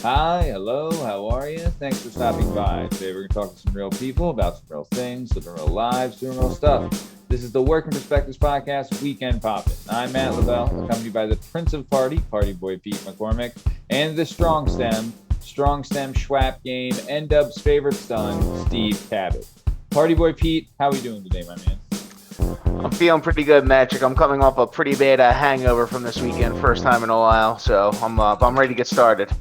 Hi, hello, how are you? Thanks for stopping by. Today we're going to talk to some real people about some real things, living real lives, doing real stuff. This is the Working Perspectives Podcast, Weekend Poppin'. I'm Matt Lavelle, accompanied by the Prince of Party, Party Boy Pete McCormick, and the Strong Stem Schwap Game, N-Dub's favorite son, Steve Cabot. Party Boy Pete, how are we doing today, my man? I'm feeling pretty good, Magic. I'm coming off a pretty bad hangover from this weekend, first time in a while, so I'm ready to get started.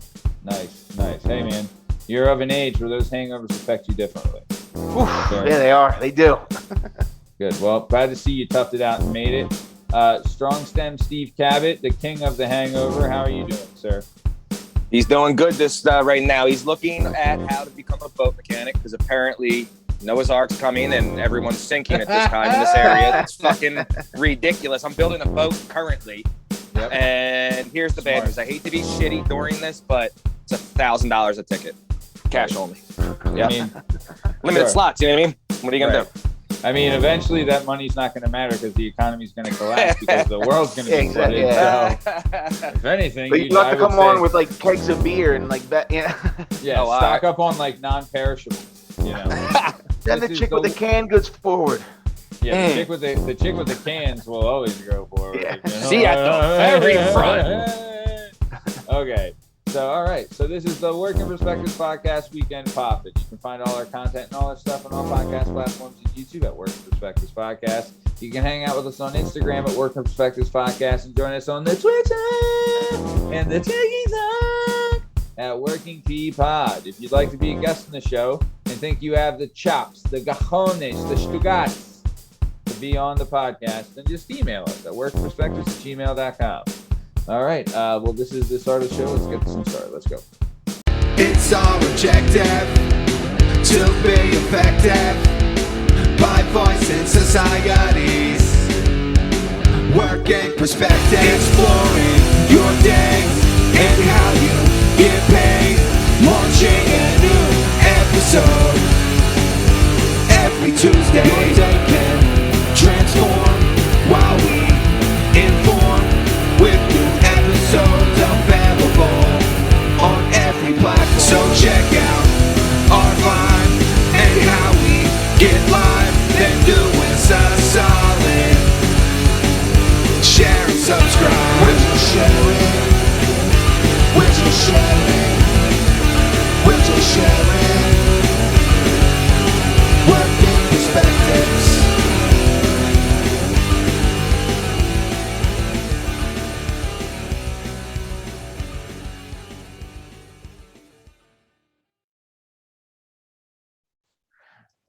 Nice. Hey, man, you're of an age where those hangovers affect you differently. Oof, yeah, they are. They do. Good. Well, glad to see you toughed it out and made it. Strong Stem Steve Cabot, the king of the hangover. How are you doing, sir? He's doing good right now. He's looking at how to become a boat mechanic because apparently Noah's Ark's coming and everyone's sinking at this time in this area. It's fucking ridiculous. I'm building a boat currently. Yep. And here's the bad news. I hate to be shitty during this, but it's $1,000 a ticket. Cash only. Yeah. I mean, limited slots, you know what I mean? What are you going to do? I mean, eventually that money's not going to matter because the economy's going to collapse because the world's going to be flooded. Yeah. So, if anything, but you have to come on with like kegs of beer and like that. Yeah. Yeah. Stock up on like non-perishables. You know. Send the chick with the canned goods forward. Yeah, the chick with the cans will always go forward. Yeah. You know? See at the very front. Okay. So, all right. So this is the Working Perspectives Podcast, Weekend Poppin'. You can find all our content and all our stuff on all podcast platforms and YouTube at Working Perspectives Podcast. You can hang out with us on Instagram at Working Perspectives Podcast and join us on the Twitter and the TikTok at Working P Pod. If you'd like to be a guest on the show and think you have the chops, the gajones, the stugats to be on the podcast, then just email us at workperspectives@gmail.com. All right. Well, this is the start of the show. Let's get this started. Let's go. It's our objective to be effective by voicing societies. Working perspective, exploring your day and how you get paid. Launching a new episode every Tuesday. Your day can transform while we inform with new episodes available on every platform. So check out our vibe and how we get live. Then do us a solid. Share and subscribe. We're just sharing. We're just sharing. We're just sharing. Working perspectives.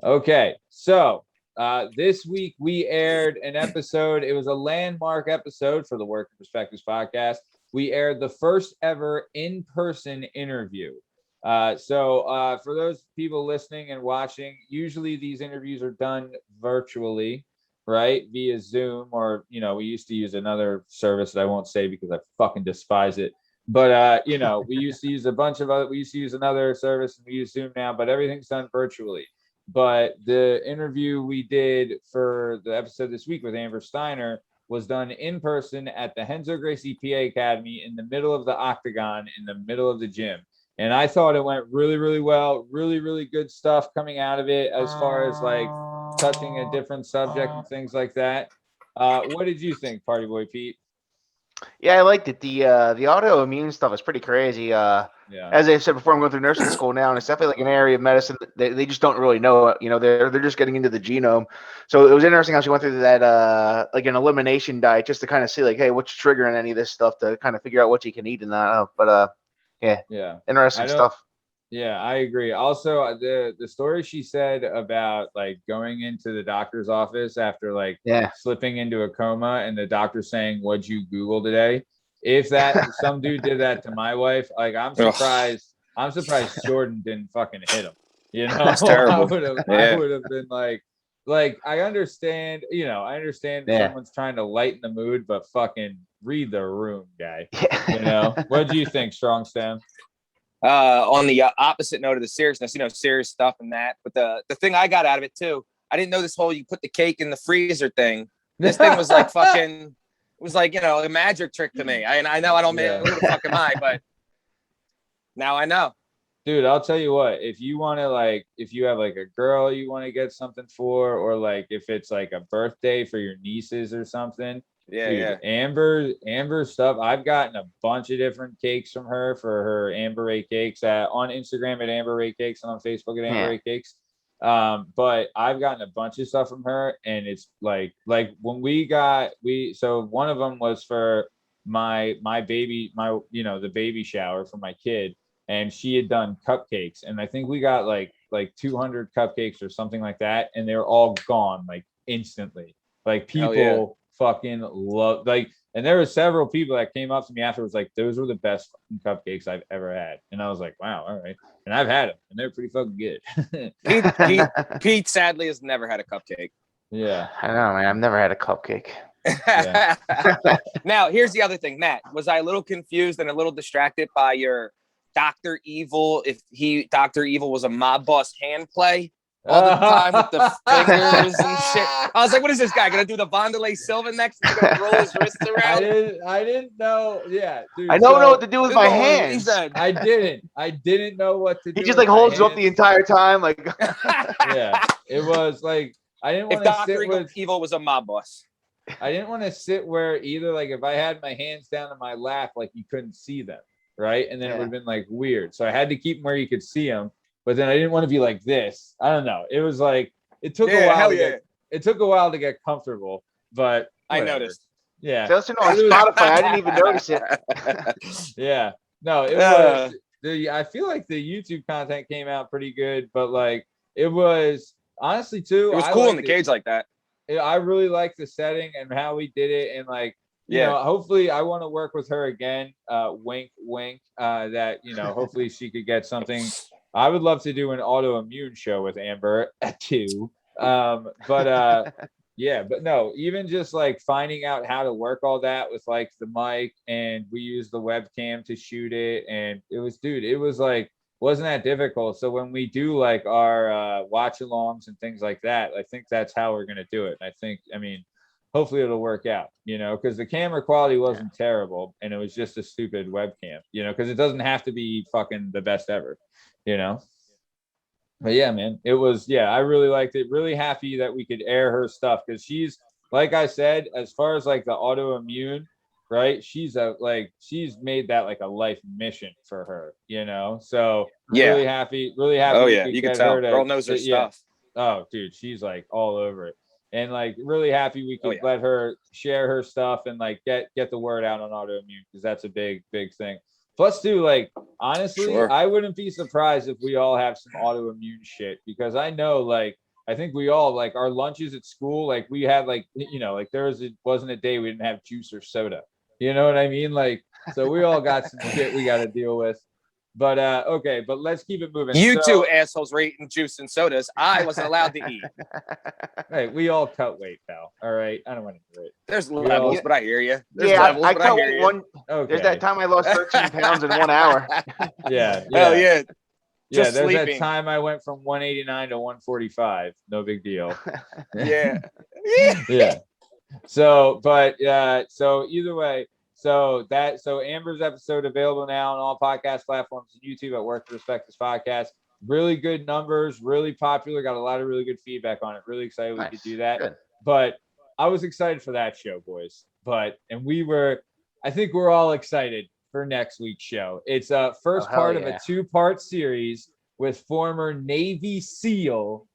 Okay, so this week we aired an episode. It was a landmark episode for the Working Perspectives Podcast. We aired the first ever in-person interview. So for those people listening and watching, usually these interviews are done virtually, right, via Zoom, or we used to use another service that I won't say because I fucking despise it. But we used to use we used to use another service, and we use Zoom now. But everything's done virtually. But the interview we did for the episode this week with Amber Stiner was done in person at the Henzo Gracie PA Academy in the middle of the octagon, in the middle of the gym. And I thought it went really, really well. Really, really good stuff coming out of it as far as like touching a different subject and things like that. What did you think, Party Boy Pete? Yeah, I liked it. The autoimmune stuff is pretty crazy. Yeah. As I said before, I'm going through nursing school now, and it's definitely like an area of medicine that they just don't really know. They're just getting into the genome. So it was interesting how she went through that like an elimination diet just to kind of see like, hey, what's triggering any of this stuff to kind of figure out what you can eat and that. But yeah, interesting stuff. Yeah, I agree. Also, the story she said about like going into the doctor's office after like slipping into a coma and the doctor saying, "What'd you Google today?" If that some dude did that to my wife, like I'm surprised Jordan didn't fucking hit him. That's terrible. I would have been like I understand, someone's trying to lighten the mood, but fucking read the room, guy. What do you think, Strong Stem? On the opposite note of the seriousness, serious stuff and that. But the thing I got out of it too, I didn't know this whole you put the cake in the freezer thing. This thing was like fucking, it was like, a magic trick to me. I know I don't mean who the fuck am I, but Now I know. Dude, I'll tell you what, if you want to like, if you have like a girl you want to get something for, or like if it's like a birthday for your nieces or something, Yeah, dude, yeah. Amber stuff. I've gotten a bunch of different cakes from her for her Amber Ray Cakes on Instagram at Amber Ray Cakes and on Facebook at Amber Ray Cakes. But I've gotten a bunch of stuff from her, and it's like when so one of them was for my baby, the baby shower for my kid, and she had done cupcakes, and I think we got like 200 cupcakes or something like that, and they were all gone like instantly. Like people fucking love, like, and there were several people that came up to me afterwards like, those were the best fucking cupcakes I've ever had, and I was like, wow, all right. And I've had them, and they're pretty fucking good. Pete sadly has never had a cupcake. Yeah, I know, man. I've never had a cupcake. Now, here's the other thing, Matt. Was I a little confused and a little distracted by your Dr. Evil? If Dr. Evil was a mob boss hand play all the time with the fingers and shit. I was like, what is this guy gonna do? The Wanderlei Silva next? He's gonna roll his wrists around. I didn't know. Yeah, dude. I don't know what to do with my hands. I didn't know what to do. He just like holds it up the entire time, like. Yeah, it was like I didn't want to sit Dr. with Evil was a mob boss. I didn't want to sit where either, like if I had my hands down in my lap, like you couldn't see them, right? And then it would have been like weird. So I had to keep them where you could see them, but then I didn't want to be like this. I don't know. It was like it took a while. It took a while to get comfortable, but whatever. I noticed. Yeah. Listen on Spotify. I didn't even notice it. Yeah. No, it was. I feel like the YouTube content came out pretty good, but like it was honestly too. It was cool in the cage like that. I really like the setting and how we did it, and like you know, hopefully I want to work with her again. Wink, wink. That hopefully she could get something. I would love to do an autoimmune show with Amber too. But no, even just like finding out how to work all that with like the mic, and we used the webcam to shoot it, and it was like wasn't that difficult. So when we do like our watch alongs and things like that, I think that's how we're gonna do it. I mean, hopefully it'll work out, because the camera quality wasn't terrible, and it was just a stupid webcam, because it doesn't have to be fucking the best ever, But yeah, man, it was, I really liked it. Really happy that we could air her stuff, because she's, like I said, as far as like the autoimmune, right? She's made that like a life mission for her, So really happy. Oh yeah, you can tell. Girl knows her stuff. Oh, dude, she's like all over it, and like really happy we could let her share her stuff and like get the word out on autoimmune, because that's a big thing. Plus, too, like honestly, I wouldn't be surprised if we all have some autoimmune shit, because I know, like, I think we all like our lunches at school, like we had like like wasn't a day we didn't have juice or soda. You know what I mean? Like, so we all got some shit we got to deal with. But okay, but let's keep it moving. You two assholes were eating juice and sodas. I wasn't allowed to eat. Hey, we all cut weight, pal. All right, I don't want to do it. There's levels, but I hear you. I cut one. Okay. There's that time I lost 13 pounds in 1 hour. Yeah. Hell yeah. There's that time I went from 189 to 145. No big deal. Yeah. So either way, so Amber's episode available now on all podcast platforms and YouTube at Work Respect This Podcast. Really good numbers, really popular, got a lot of really good feedback on it. Really excited we could do that. Good. But I was excited for that show, boys. I think we're all excited for next week's show. It's first part of a 2-part series with former Navy SEAL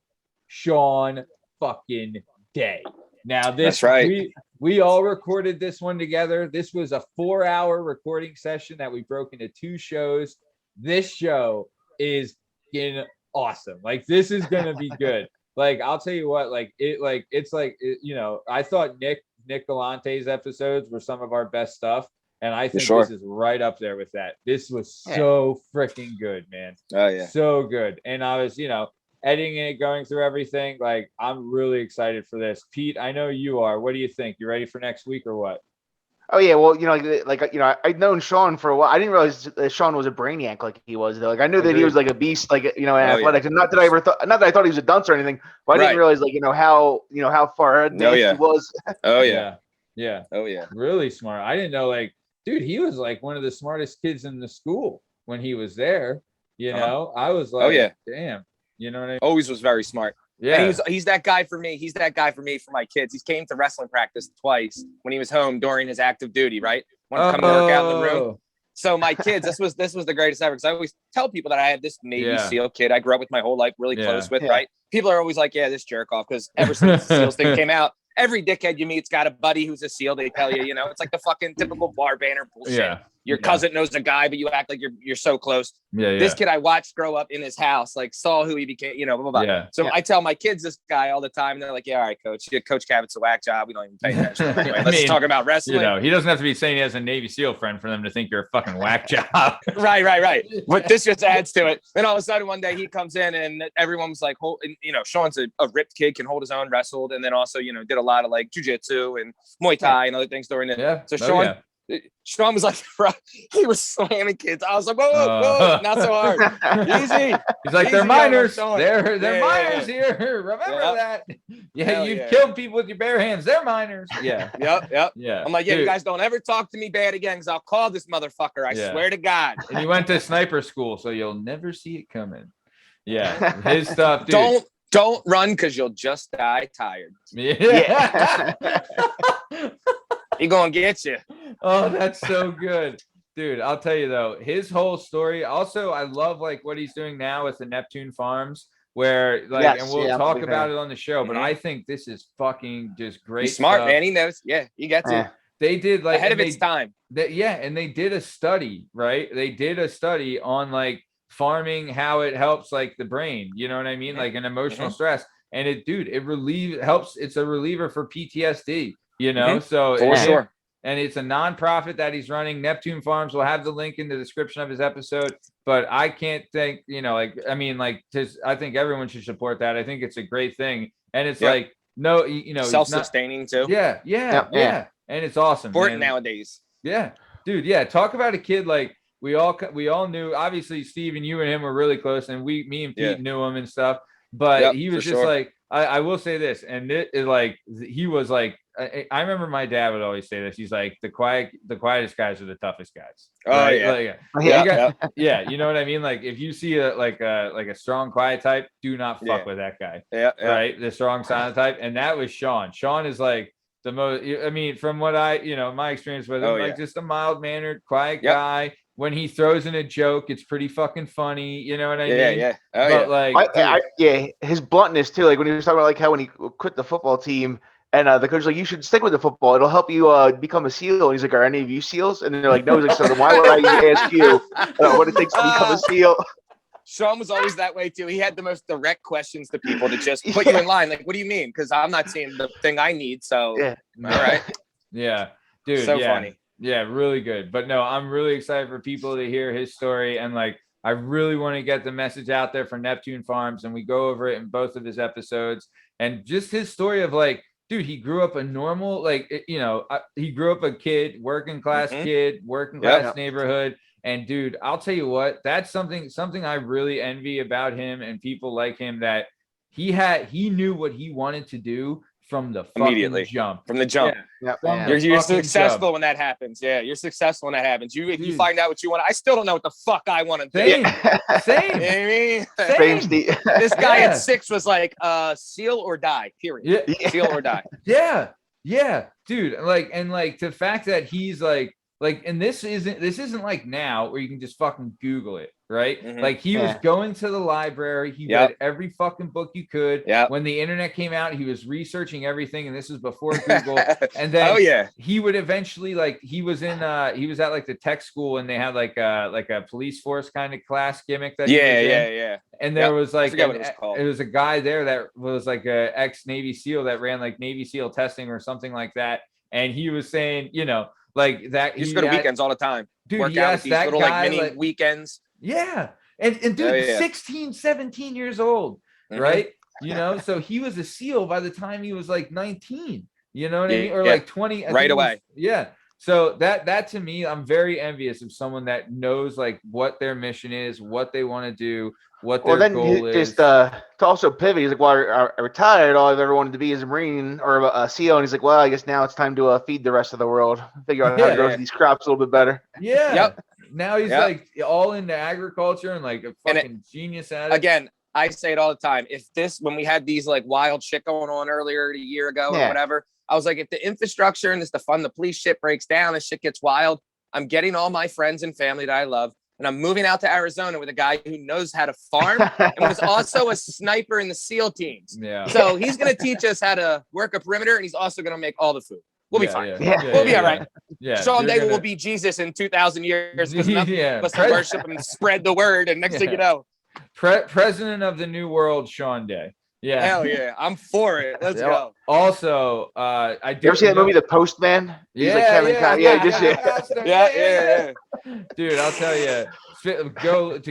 Sean fucking Day. Now that's right. We all recorded this one together. This was a 4-hour recording session that we broke into 2 shows. This show is awesome. Like, this is gonna be good. Like, I'll tell you what, I thought Nick Galante's episodes were some of our best stuff, and I think this is right up there with that. This was so freaking good, man. Oh yeah, so good. And I was editing it, going through everything. Like, I'm really excited for this. Pete, I know you are. What do you think? You ready for next week or what? Oh yeah, well, I'd known Sean for a while. I didn't realize that Sean was a brainiac like he was though. Like, I knew that he was like a beast, like in athletics. And not that I thought he was a dunce or anything, but I didn't realize how far advanced he was. Oh yeah. Yeah. Oh yeah. Really smart. I didn't know, like, dude, he was like one of the smartest kids in the school. when he was there. You know, I was like, damn. You know what I mean? Always was very smart. Yeah. And he's that guy for me. He's that guy for me for my kids. He came to wrestling practice twice when he was home during his active duty, right? Wanted to come work out in the room. So my kids, this was the greatest ever, because I always tell people that I had this Navy SEAL kid I grew up with my whole life, really close with, right? People are always like, yeah, this jerk off, because ever since the SEALs thing came out, every dickhead you meet's got a buddy who's a SEAL. They tell you, you know, it's like the fucking typical bar banner bullshit. Yeah. Your cousin knows a guy, but you act like you're so close. Yeah, This kid I watched grow up in his house, like saw who he became, you know, blah, blah, blah. Yeah. So I tell my kids this guy all the time, and they're like, yeah, all right, coach. Yeah, Coach Cabot's a whack job. We don't even pay attention. Anyway, let's talk about wrestling. You know, he doesn't have to be saying he has a Navy SEAL friend for them to think you're a fucking whack job. Right. But this just adds to it. Then all of a sudden one day he comes in and everyone was like, you know, Sean's a ripped kid, can hold his own, wrestled, and then also, you know, did a lot of like jujitsu and Muay Thai and other things during it. Yeah. So Sean was like, he was slamming kids. I was like, whoa, not so hard. Easy. He's like, Easy, they're minors. Sean. They're minors here. Remember that. Yeah, you killed people with your bare hands. They're minors. Yeah. Yep. Yeah. I'm like, you guys don't ever talk to me bad again, because I'll call this motherfucker. I swear to God. And he went to sniper school, so you'll never see it coming. Yeah. His stuff, dude. Don't run, because you'll just die tired. Yeah. He gonna get you. Oh, that's so good. Dude, I'll tell you though, his whole story. Also, I love like what he's doing now with the Neptune Farms, where like, and we'll talk about it on the show, but I think this is fucking just great. He's smart, stuff. man. He knows. Yeah, he gets it. They did like ahead of its time. And they did a study, right? They did a study on like farming, how it helps like the brain, you know what I mean? Like an emotional stress. And it helps. It's a reliever for PTSD, you know? So for sure. And it's a nonprofit that he's running. Neptune Farms. Will have the link in the description of his episode. But I can't think, you know, like, I mean, like, I think everyone should support that. I think it's a great thing. And it's like, no, you know, self-sustaining too. Yeah. And it's awesome. Important nowadays. Yeah, dude. Yeah. Talk about a kid like we all knew. Obviously, Steve and you and him were really close, and me and Pete knew him and stuff. But he was just like, I will say this, and it is like he was like, I remember my dad would always say this. He's like, the quietest guys are the toughest guys. Oh right? You know what I mean? Like if you see a strong quiet type, do not fuck with that guy. Right, the strong silent type, and that was Sean. Sean is like the most. I mean, from what my experience with him, like just a mild mannered, quiet guy. When he throws in a joke, it's pretty fucking funny. You know what I mean? Yeah. Like, his bluntness too. Like when he was talking about like how when he quit the football team, and the coach was like, you should stick with the football. It'll help you become a SEAL. And he's like, are any of you SEAls? And they're like, no. He's like, so then why would I ask you what it takes to become a SEAL? Sean was always that way too. He had the most direct questions to people to just put you in line. Like, what do you mean? Because I'm not seeing the thing I need. So, all right. Yeah, dude. So funny. Yeah, really good. But no, I'm really excited for people to hear his story. And like, I really want to get the message out there for Neptune Farms. And we go over it in both of his episodes. And just his story of like, dude, he grew up a normal, like, you know, he grew up a kid, working class kid, working class neighborhood. And dude, I'll tell you what, that's something I really envy about him and people like him, that he knew what he wanted to do from the fucking jump. From the jump. You're successful when that happens. Yeah, you're successful when that happens. You find out what you want. I still don't know what the fuck I want to do. Same. You know what I mean? This guy at 6 was like, seal or die, period. Seal or die. Yeah, dude. Like, and like the fact that he's like, and this isn't like now where you can just fucking Google it, right? Like he was going to the library. He read every fucking book you could. When the internet came out, he was researching everything, and this was before Google. And then he would eventually, like, he was at like the tech school, and they had like a police force kind of class gimmick that And there was like it was a guy there that was like a ex-Navy SEAL that ran like Navy SEAL testing or something like that. And he was saying, you know, like that. He used to go to weekends all the time. Dude, work out with these little guy, like mini weekends. Yeah. And dude, 16, 17 years old, right? You know, so he was a SEAL by the time he was like 19, you know what I mean? Or like 20. Right away. So that to me, I'm very envious of someone that knows like what their mission is, what they want to do, what their goal is. Just to also pivot, he's like, well, I retired. All I've ever wanted to be is a Marine or a SEAL. And he's like, well, I guess now it's time to feed the rest of the world. Figure out how to grow these crops a little bit better. Yeah. Now he's like all into agriculture and like a fucking genius at it. Again, I say it all the time. When we had these like wild shit going on earlier a year ago or whatever, I was like, if the infrastructure and the police shit breaks down and shit gets wild, I'm getting all my friends and family that I love, and I'm moving out to Arizona with a guy who knows how to farm and was also a sniper in the SEAL teams. Yeah. So he's going to teach us how to work a perimeter, and he's also going to make all the food. We'll be fine. We'll be all right. Yeah. Sean Day will be Jesus in 2,000 years. Let's worship him and spread the word. And next thing you know, President of the New World, Sean Day. Yeah. Hell yeah. I'm for it. Let's go. Also, I did. You ever see that movie, The Postman? He's like Kevin yeah. Dude, I'll tell you.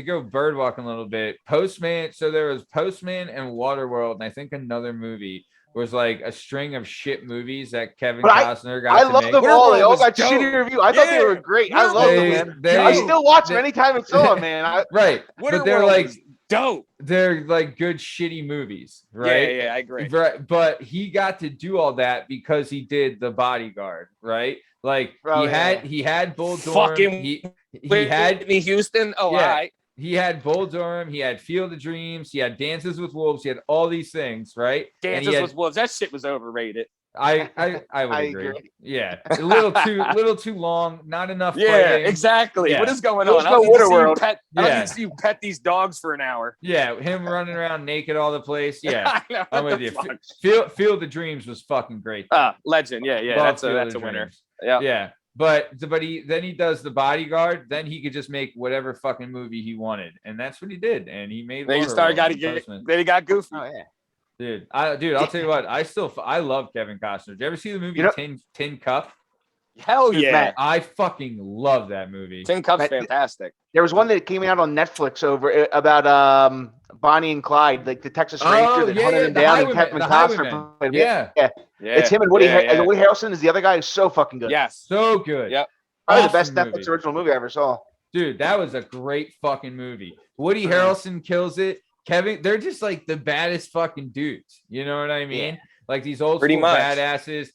Go bird walking a little bit. Postman. So there was Postman and Waterworld, and I think another movie was like a string of shit movies that Kevin Costner got. I love them all. They all got shitty reviews. I thought they were great. I love them, man. I still watch them anytime it's on, man. Right. But they're like dope. They're like good shitty movies, right? Yeah, I agree. Right. But he got to do all that because he did The Bodyguard, right? Like he had Bull Durham. He had Whitney Houston. Oh, all right. He had Bull Durham, he had Field of Dreams, he had Dances with Wolves, he had all these things, right? Dances with Wolves, that shit was overrated. I would agree. Yeah, a little too long, not enough. Yeah, fighting. Exactly. Yeah. What is going on? I don't need to see you pet these dogs for an hour. Yeah, him running around naked all the place. Yeah, I'm with you. Field of Dreams was fucking great. Legend. Yeah. That's a winner. Yeah. But he does The Bodyguard. Then he could just make whatever fucking movie he wanted, and that's what he did. And he made. Then he got goofy. Oh yeah, dude. I'll tell you what. I love Kevin Costner. Did you ever see the movie Tin Cup? Hell yeah, Matt, I fucking love that movie. Tin Cup's fantastic. There was one that came out on Netflix about Bonnie and Clyde, like the Texas Ranger that hunted him down, and Kevin Costner played. Yeah. It's him and Woody. Woody Harrelson is the other guy who's so fucking good. Yes, so good. Yep, probably the best Netflix original movie I ever saw. Dude, that was a great fucking movie. Woody Harrelson kills it. Kevin, they're just like the baddest fucking dudes. You know what I mean? Yeah. Like these old school badasses.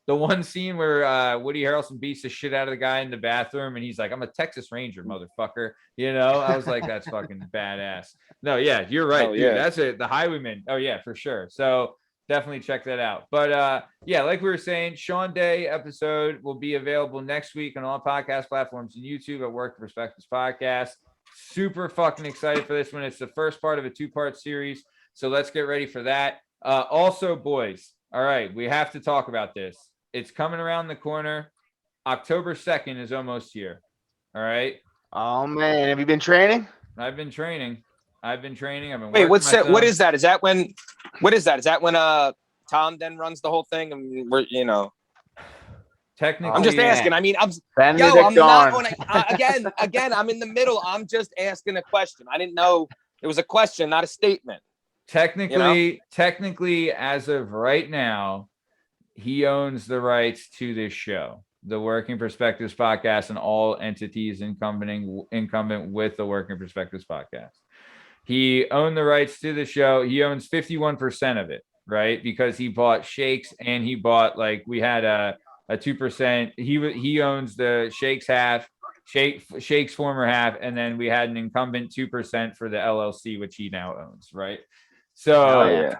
The one scene where Woody Harrelson beats the shit out of the guy in the bathroom, and he's like, "I'm a Texas Ranger, motherfucker." You know, I was like, "That's fucking badass." No, yeah, you're right, dude. Yeah. That's it. The Highwayman. Oh yeah, for sure. So definitely check that out. But yeah, like we were saying, Sean Day episode will be available next week on all podcast platforms and YouTube at Work Perspectives Podcast. Super fucking excited for this one. It's the first part of a 2-part series, so let's get ready for that. Also, boys, all right, we have to talk about this. It's coming around the corner. October 2nd is almost here. All right. Oh man, have you been training? I've been training. I've been. Wait, what's that? What is that? Is that when? What is that? Is that when Tom then runs the whole thing and we're technically? I'm just asking. I mean, I'm not on again. I'm in the middle. I'm just asking a question. I didn't know it was a question, not a statement. Technically, as of right now, he owns the rights to this show, the Working Perspectives Podcast, and all entities incumbent with the Working Perspectives Podcast. He owned the rights to the show. He owns 51% of it, right? Because he bought Shakes and he bought, like, we had a 2%. He owns the Shakes half, Shakes former half, and then we had an incumbent 2% for the LLC, which he now owns, right? So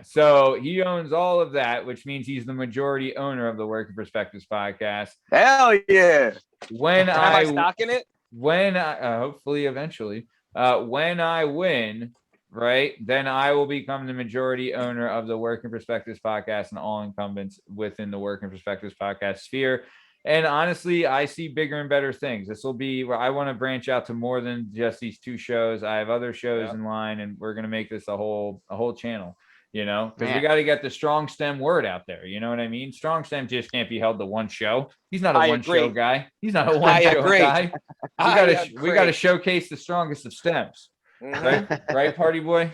so he owns all of that, which means he's the majority owner of the Working Perspectives Podcast. Hell yeah! When am I stocking it? When I hopefully eventually, when I win, right, then I will become the majority owner of the Working Perspectives Podcast and all incumbents within the Working Perspectives Podcast sphere. And honestly, I see bigger and better things. This will be where I want to branch out to more than just these 2 shows. I have other shows in line, and we're going to make this a whole channel, you know, because we got to get the strong stem word out there. You know what I mean? Strong stem just can't be held to one show. He's not a one show guy. He's not a one show guy. We got to showcase the strongest of stems. Mm-hmm. Right, party boy?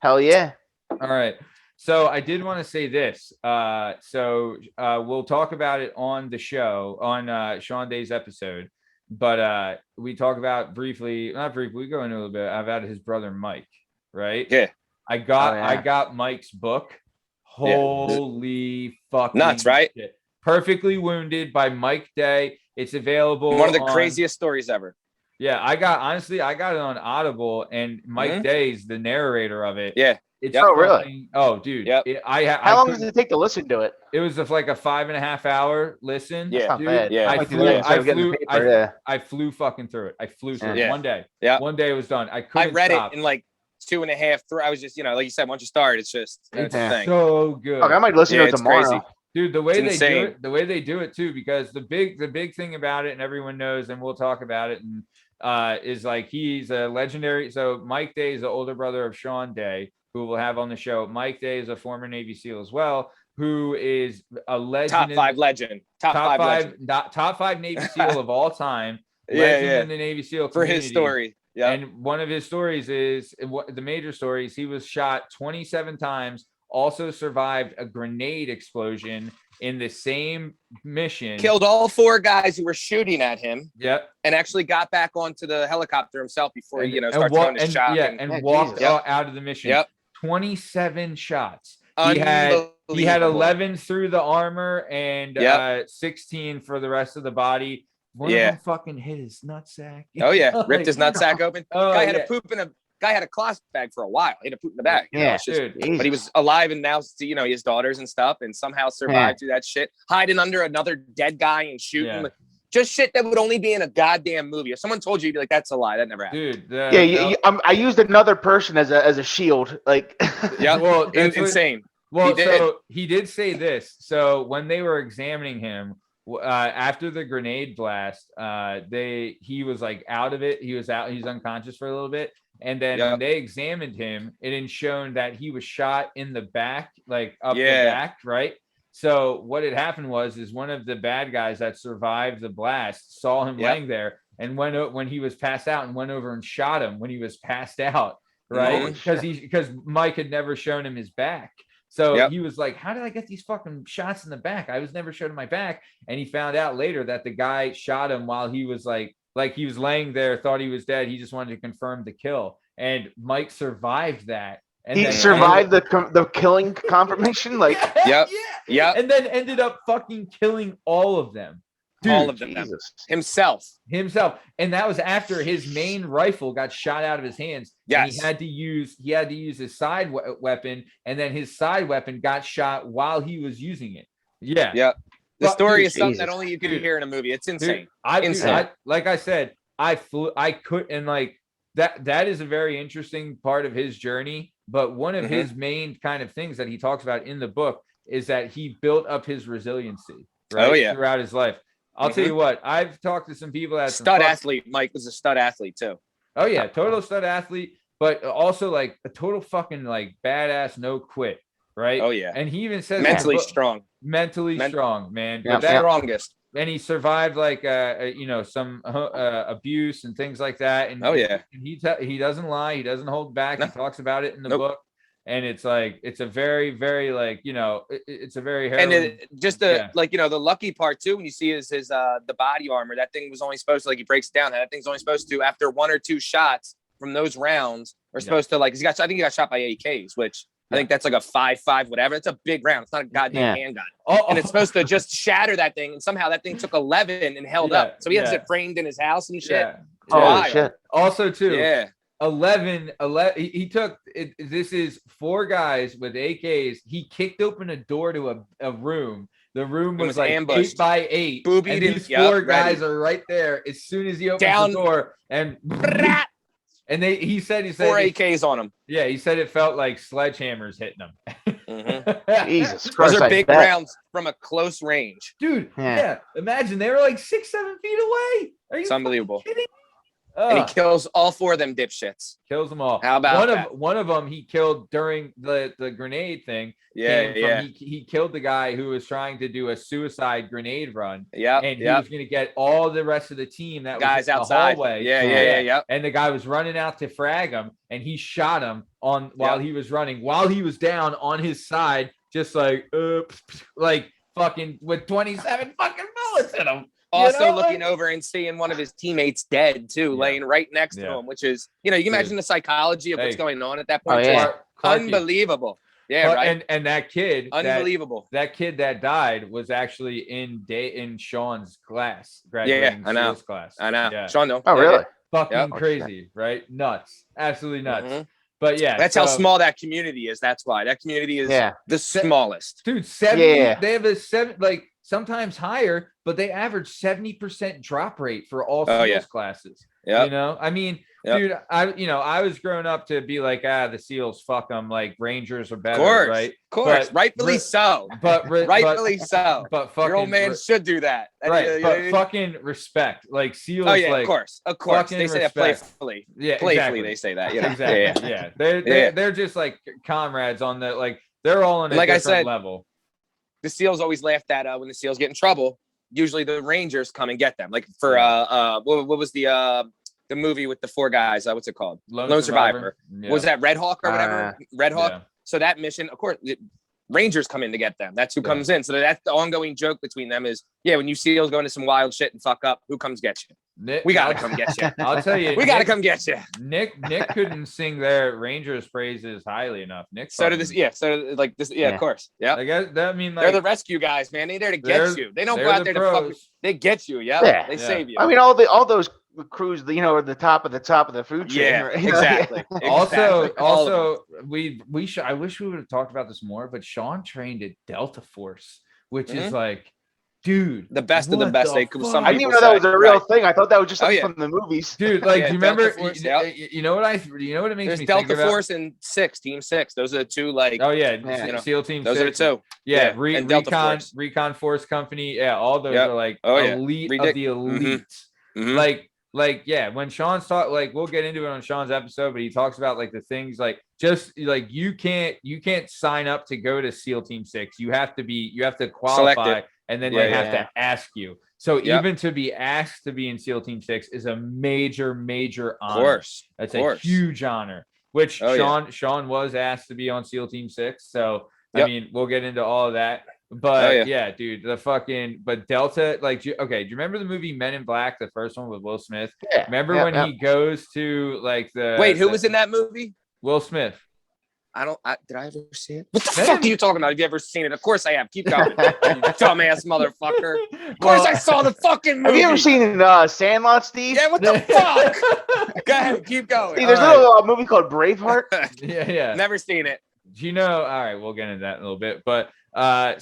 Hell yeah. All right. So I did want to say this. We'll talk about it on the show, on Sean Day's episode. But we talk about we go into a little bit about his brother Mike, right? Yeah. I got Mike's book. Holy fucking nuts, right? Shit. Perfectly Wounded by Mike Day. It's available. One of the on, craziest stories ever. Yeah, I got it on Audible, and Mike Day's the narrator of it. Yeah. It's Oh, really? Oh, dude. Yep. How long does it take to listen to it? It was like a 5.5 hour listen. Yeah. That's not dude. bad. Yeah. I might do that instead of getting the paper, I flew fucking through it. I flew through it Yeah. one day. Yeah. One day it was done. I I read stop. it in like 2.5. I was just, I was just, once you start, it's just It's a thing. so good. Okay, I might listen to it it's tomorrow. crazy. Dude, the way It's they do insane. it, the way they do it too, because the big thing about it, and everyone knows, and we'll talk about it, and is like he's a legendary. So Mike Day is the older brother of Sean Day, who we'll have on the show. Mike Day is a former Navy SEAL as well, who is a legend. Top 5 legend. Top five legend. Top 5 Navy SEAL of all time. Yeah, Legend yeah. in the Navy SEAL For community. his story. Yeah. And one of his stories is the major stories. He was shot 27 times. Also survived a grenade explosion in the same mission. Killed all 4 guys who were shooting at him. Yep. And actually got back onto the helicopter himself before he, started walk, throwing his and, shot. yeah, and walked out of the mission. Yep. 27 shots. He had 11 through the armor and 16 for the rest of the body. One of them fucking hit his nutsack. Oh yeah, ripped his nutsack open. Oh, Guy had a cloth bag for a while. He had to poop in the bag. Yeah, dude. But he was alive, and now his daughters and stuff, and somehow survived through that shit, hiding under another dead guy and shooting. Yeah. Just shit that would only be in a goddamn movie. If someone told you, you'd be like, "That's a lie. That never happened." Dude. I used another person as a shield. Like, Yeah, Well, insane. Well, He did. so he did say this. So when they were examining him after the grenade blast, he was like out of it. He was out. He's unconscious for a little bit. And then when they examined him, it had shown that he was shot in the back, like up the back, right? So what had happened is one of the bad guys that survived the blast saw him laying there and when he was passed out and went over and shot him when he was passed out, right? Because Mike had never shown him his back. So he was like, how did I get these fucking shots in the back? I was never shown in my back. And he found out later that the guy shot him while he was like he was laying there, thought he was dead. He just wanted to confirm the kill. And Mike survived that. And he survived the killing confirmation. Like, yeah. And then ended up fucking killing all of them. Dude, all of them. Himself. And that was after his main rifle got shot out of his hands. Yes. And he had to use his side weapon, and then his side weapon got shot while he was using it. Yeah. Yeah. The story is something Jesus. that only you could hear in a movie. It's insane. Dude, like I said, I could, and like that is a very interesting part of his journey. But one of his main kind of things that he talks about in the book is that he built up his resiliency, right? Throughout his life. I'll tell you what, I've talked to some people that stud athlete. Mike was a stud athlete too. Oh yeah, total stud athlete, but also like a total fucking like badass, no quit, right? Oh yeah, and he even says mentally strong, strong, man. Yeah, the strongest. And he survived like some abuse and things like that. And he doesn't lie, he doesn't hold back. He talks about it in the book. And it's like, it's a very, very like, it's a very harrowing. And the lucky part too, when you see is his the body armor, that thing was only supposed to, like, he breaks it down, that thing's only supposed to, after 1 or 2 shots from those rounds, are supposed to, like, I think he got shot by AKs, which I think that's like a 5.5 whatever. It's a big round. It's not a goddamn handgun. And it's supposed to just shatter that thing. And somehow that thing took 11 and held up. So he has it framed in his house and shit. Oh shit. Also too. 11 he took it. This is 4 guys with AKs. He kicked open a door to a room. The room was like ambushed. 8 by 8. Boobied, and these 4 guys are right there as soon as he opens the door, and he said 4 AKs on him. Yeah, he said it felt like sledgehammers hitting him. Jesus Christ. Those are big rounds from a close range. Dude, imagine they were like 6-7 feet away. Are you it's unbelievable. Kidding? And he kills all 4 of them dipshits. Kills them all. How about one of them he killed during the grenade thing. He killed the guy who was trying to do a suicide grenade run. Yeah. And he was going to get all the rest of the team that guys was in outside. The hallway. Yeah. And the guy was running out to frag him, and he shot him while he was running, while he was down on his side, just like fucking with 27 fucking bullets in him. Also looking over and seeing one of his teammates dead too, laying right next to him, which is, you can imagine the psychology of what's going on at that point. Clarky, Unbelievable. Yeah, But- right. And that kid, Unbelievable. that kid that died was actually in Sean's class, Yeah, graduating I know. SEALs class. I know. Yeah. Sean, no. Oh, Yeah, really? yeah. Fucking Yep. crazy, right? Nuts. Absolutely nuts. Mhm. But yeah, That's how small that community is. That's why that community is the smallest. Dude, 70, Yeah. they have a 7, like sometimes higher, but they average 70% drop rate for all SEALs yeah. classes. Yep. You know, I mean, Yep. dude, I was growing up to be like, the SEALs, fuck them, like Rangers are better, Of course, right? Of course, But rightfully so. Rightfully so. But fucking Your old man should do that. Right, but fucking respect, like SEALs. Oh yeah, like, of course. They say that respect. playfully. Yeah, Playfully, exactly. they say that. You know? Exactly. Yeah. They're just like comrades on the like. They're all on a Like I different said, level. The SEALs always laughed at when the SEALs get in trouble. Usually the Rangers come and get them. Like for what was the movie with the 4 guys? What's it called? Lone Survivor. Yeah. Was that Red Hawk or whatever? Red Hawk. Yeah. So that mission, of course, Rangers come in to get them. That's who comes in. So that's the ongoing joke between them is, when you SEALs go into some wild shit and fuck up, who comes get you? Nick, We gotta come get you. I'll tell you, We gotta come get you. Nick couldn't sing their Rangers praises highly enough. Nick. So did this. Yeah. So like this. Yeah. Of course. Yeah. I mean, like, they're the rescue guys, man. They're there to get you. They don't go out there to fuck. They get you. Yeah. They save you. I mean, all those crews, are the top of the food chain. Yeah. Right? Exactly. Also, I wish we would have talked about this more, but Sean trained at Delta Force, which is like, dude, the best of the best. I didn't even know that was a real thing. I thought that was just from the movies. Dude, like, do you remember? Force, you know what it makes There's me Delta think about? Force and Team 6. Those are the two. Like, SEAL Team. Those 6. are the two. Yeah, and Delta Force. Recon Force Company. Yeah, all those are like elite of the elite. Like, when Sean's talk, like, we'll get into it on Sean's episode, but he talks about like the things like just like you can't sign up to go to SEAL Team 6. You have to qualify, Selected. and then they have to ask you. So even to be asked to be in SEAL Team 6 is a major honor. Of course. That's a huge honor. Which Sean was asked to be on SEAL Team 6. So I mean, we'll get into all of that. But dude, but Delta, like, do you remember the movie Men in Black, the first one with Will Smith? Yeah. Remember when he goes to like who was in that movie? Will Smith. Did I ever see it? What the fuck are you talking about? Have you ever seen it? Of course I have. Keep going. You dumbass motherfucker. Of course I saw the fucking movie. Have you ever seen Sandlot, Steve? Yeah, what the fuck? Go ahead, keep going. Steve, there's a little movie called Braveheart. Yeah. Never seen it. Do you know? All right, we'll get into that in a little bit. But that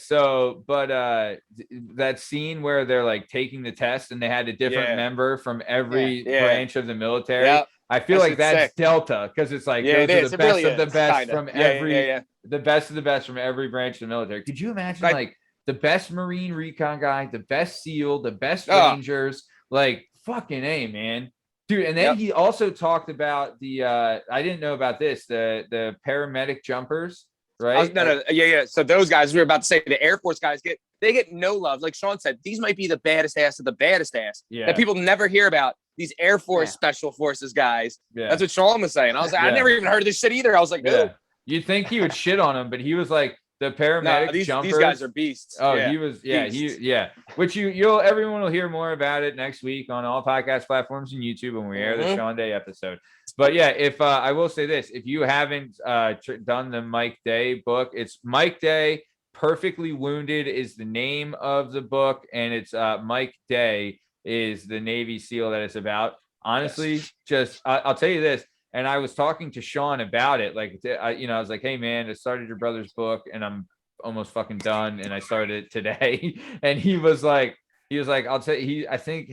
scene where they're like taking the test and they had a different member from every branch of the military. Yep. I feel like that's sick. Delta, because it's like those are the best of the best from every the best of the best from every branch of the military. Could you imagine like the best Marine recon guy, the best SEAL, the best Rangers, like fucking A, man. Dude, and then he also talked about the I didn't know about this, the paramedic jumpers, right? No. So those guys, we were about to say, the Air Force guys get no love. Like Sean said, these might be the baddest ass of the baddest ass that people never hear about. These Air Force Special Forces guys. Yeah. That's what Sean was saying. I was like, I never even heard of this shit either. I was like, no. You'd think he would shit on him, but he was like, the paramedic jumpers. These guys are beasts. Oh, he was, Which everyone will hear more about it next week on all podcast platforms and YouTube when we air the Sean Day episode. But if I will say this, if you haven't done the Mike Day book, it's Mike Day. Perfectly Wounded is the name of the book, and it's Mike Day is the Navy SEAL that it's about. Honestly, I'll tell you this. And I was talking to Sean about it. Like, I was like, hey, man, I started your brother's book and I'm almost fucking done. And I started it today. And he was like, I'll tell you, I think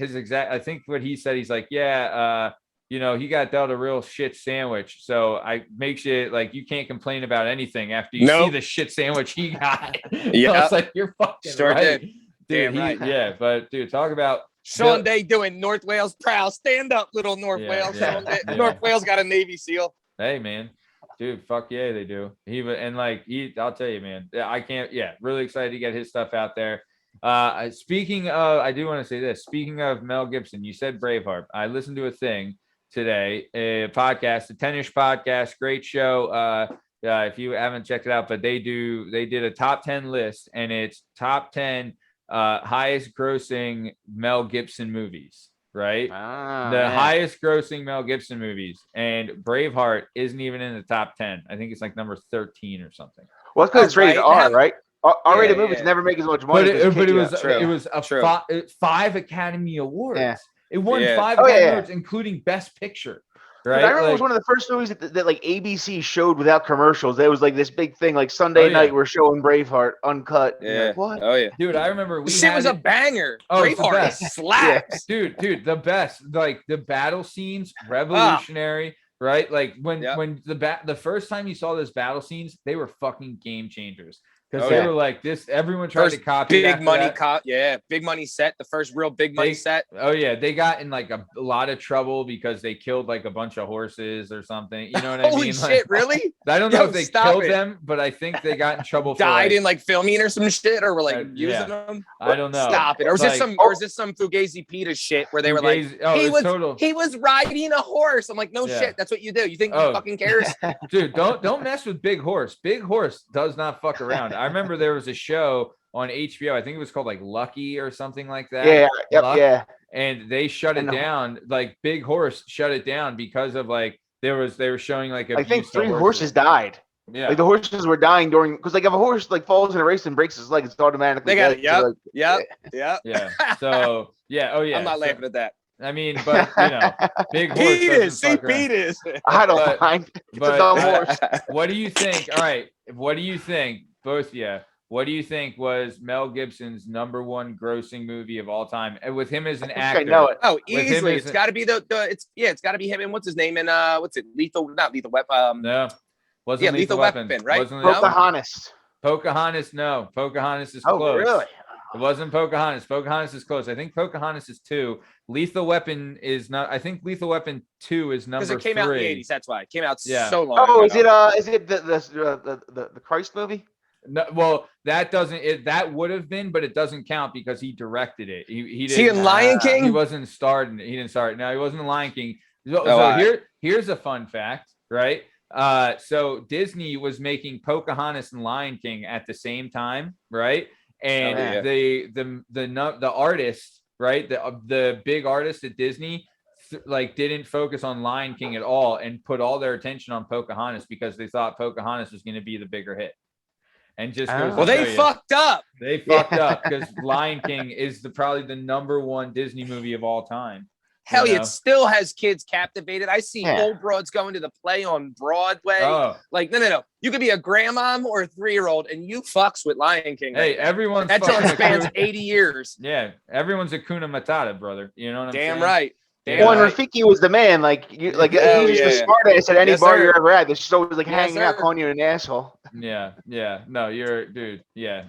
what he said, he's like, he got dealt a real shit sandwich. So I makes it like, you can't complain about anything after you see the shit sandwich he got. I was like, you're fucking right. Dude, right. But dude, talk about Sean Day doing North Wales proud. Stand up, little North Wales. Sean Day. North Wales got a Navy SEAL. Hey, man. Dude, fuck yeah, they do. I'll tell you, man. I can't. Yeah, really excited to get his stuff out there. Speaking of, I do want to say this. Speaking of Mel Gibson, you said Braveheart. I listened to a thing today, a podcast, a 10-ish podcast, great show. If you haven't checked it out, but they did a top 10 list, and it's top 10 highest grossing Mel Gibson movies, right? Highest grossing Mel Gibson movies, and Braveheart isn't even in the top 10. I think it's like number 13 or something. Well, it's because it's rated R, right? R-rated Yeah, movies yeah. never make as much money. But it was True. it was a True. 5 Academy Awards. Yeah. It won Yeah. 5 Oh, Academy yeah. Awards, including Best Picture. Dude, Right? I remember it was one of the first movies that like ABC showed without commercials. There was like this big thing, like Sunday night we're showing Braveheart uncut. Yeah. Like, what? Oh yeah. Dude, I remember This shit was a banger. Oh, it's the Braveheart best. slaps. Dude, the best. Like the battle scenes, revolutionary, right? Like when the first time you saw those battle scenes, they were fucking game changers. Because they were like this, everyone tried to copy big money big money set, the first real big money set. Oh yeah, they got in like a lot of trouble because they killed like a bunch of horses or something. You know what I mean? Holy shit, like, really? I don't know if they killed them, but I think they got in trouble for died in like filming or some shit, or were like yeah. using them. I don't know. Stop it. Or was like, this some Fugazi Peter shit where they were like, he was riding a horse. I'm like, no shit, that's what you do. You think he fucking cares? Dude, don't mess with Big Horse. Big Horse does not fuck around. I remember there was a show on HBO. I think it was called like Lucky or something like that. Yeah. And they shut it down. Like Big Horse shut it down because of like they were showing like I think 3 horses died. Yeah, like the horses were dying during because like if a horse like falls in a race and breaks his leg, it's automatically. They got it. So, yeah. So I'm not laughing at that. I mean, but you know, Big Horse. Peters. I don't mind. It's a dumb horse. What do you think? All right, what do you think? Both, what do you think was Mel Gibson's #1 grossing movie of all time? And with him as an actor, I know it. Oh, easily. It's got to be it's got to be him. And what's his name? And what's it? Not Lethal Weapon. No, wasn't Lethal Weapon, right? Pocahontas. Pocahontas. No, Pocahontas is close. Oh, really? It wasn't Pocahontas. Pocahontas is close. I think Pocahontas is 2. Lethal Weapon is not. I think Lethal Weapon 2 is number 3. Because it came out in the 80s. That's why it came out so long. Oh, is it the Christ movie? No, well, that doesn't. That would have been, but it doesn't count because he directed it. He didn't. See, in Lion King, he wasn't starred. He didn't start. No, he wasn't in Lion King. So here's a fun fact, right? So Disney was making Pocahontas and Lion King at the same time, right? And the artist, right, the big artist at Disney, like didn't focus on Lion King at all and put all their attention on Pocahontas because they thought Pocahontas was going to be the bigger hit. And just fucked up. They fucked up because Lion King is probably the #1 Disney movie of all time. Hell yeah, it still has kids captivated. I see old broads going to the play on Broadway. Oh. Like, no. You could be a grandmom or a 3-year-old, and you fucks with Lion King. Hey, everyone's that spans 80 years. Yeah, everyone's a Hakuna Matata, brother. You know what I'm saying? Damn right. Well, and Rafiki was the man. Like, he's just the smartest at any bar you're ever at. There's just always like hanging out, calling you an asshole. Yeah. No, you're, dude. Yeah.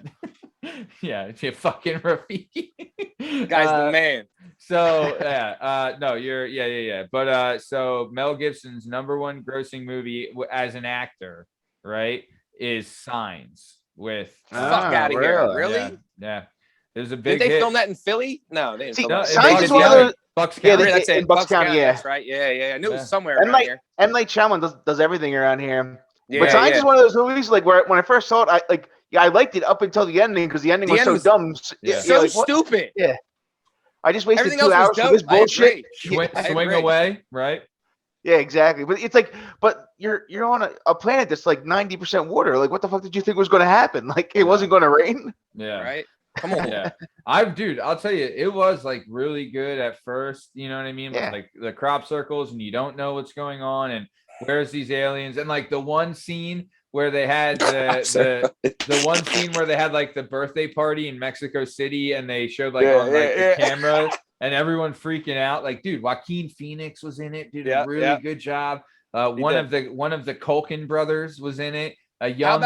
Yeah, you're fucking Rafiki. Guy's the man. So no, you're But so Mel Gibson's #1 grossing movie as an actor, right, is Signs with fuck out of here. Really? Yeah. There's a big. Did they hit. film that in Philly? No, they didn't. See, film Signs is one of those. Bucks County. That's it. In Bucks County, That's right. Yeah. I knew it was somewhere around here. M. Night Shyamalan does everything around here. Yeah, but Signs is one of those movies like where when I first saw it, I liked it up until the ending because the ending was so dumb. So stupid. Yeah. I just wasted Everything 2 hours for this bullshit. Swing away, right? Yeah, exactly. But it's like, you're on a planet that's like 90% water. Like, what the fuck did you think was going to happen? Like, it wasn't going to rain. Yeah. Right. Come on. Yeah. I'll tell you, it was like really good at first. You know what I mean? Yeah. Like the crop circles, and you don't know what's going on, and where's these aliens, and like the one scene where they had the one scene where they had like the birthday party in Mexico City, and they showed like on the camera, and everyone freaking out. Like, dude, Joaquin Phoenix was in it. Did a really good job. One of the Culkin brothers was in it. A young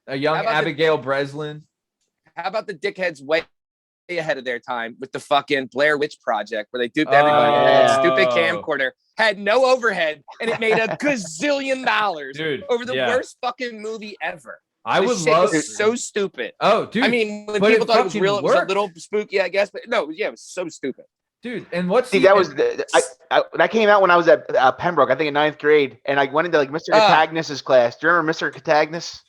Abigail Breslin. How about the dickheads way ahead of their time with the fucking Blair Witch Project where they duped everybody? That stupid camcorder had no overhead and it made a gazillion dollars over the worst fucking movie ever. I would love it. So stupid. Oh, dude. I mean, when people thought it was real, it was a little spooky, I guess. But no, it was so stupid. Dude, and what's that came out when I was at Pembroke, I think in 9th grade, and I went into like Mr. Catagnis's class. Do you remember Mr. Catagnis?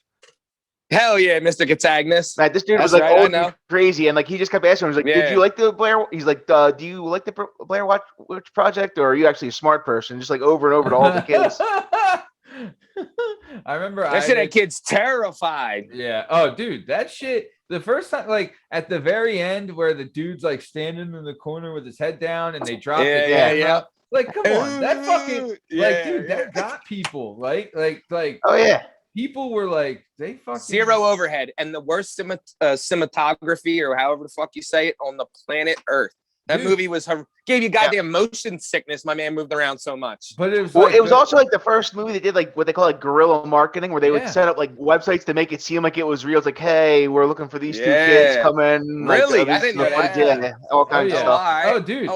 Hell yeah, Mr. Catagnis. This dude was like old and crazy, and like he just kept asking him, he was like, "Did you like the Blair?" He's like, "Do you like the Blair Witch Project, or are you actually a smart person?" Just like over and over to all the kids. I remember That shit had kids terrified. Yeah. Oh, dude, that shit. The first time, like at the very end, where the dude's like standing in the corner with his head down, and they drop the camera. Like, come on, that fucking like, dude, that got people. Like. Oh yeah. People were like, they fucking zero overhead and the worst cinematography or however the fuck you say it on the planet Earth. That movie was gave you goddamn motion sickness. My man moved around so much. But it was it was also like the first movie that did like what they call like guerrilla marketing, where they would set up like websites to make it seem like it was real. It's like, hey, we're looking for these two kids coming. Really? Like, I didn't know that. Yeah, all kinds of stuff. Oh, dude.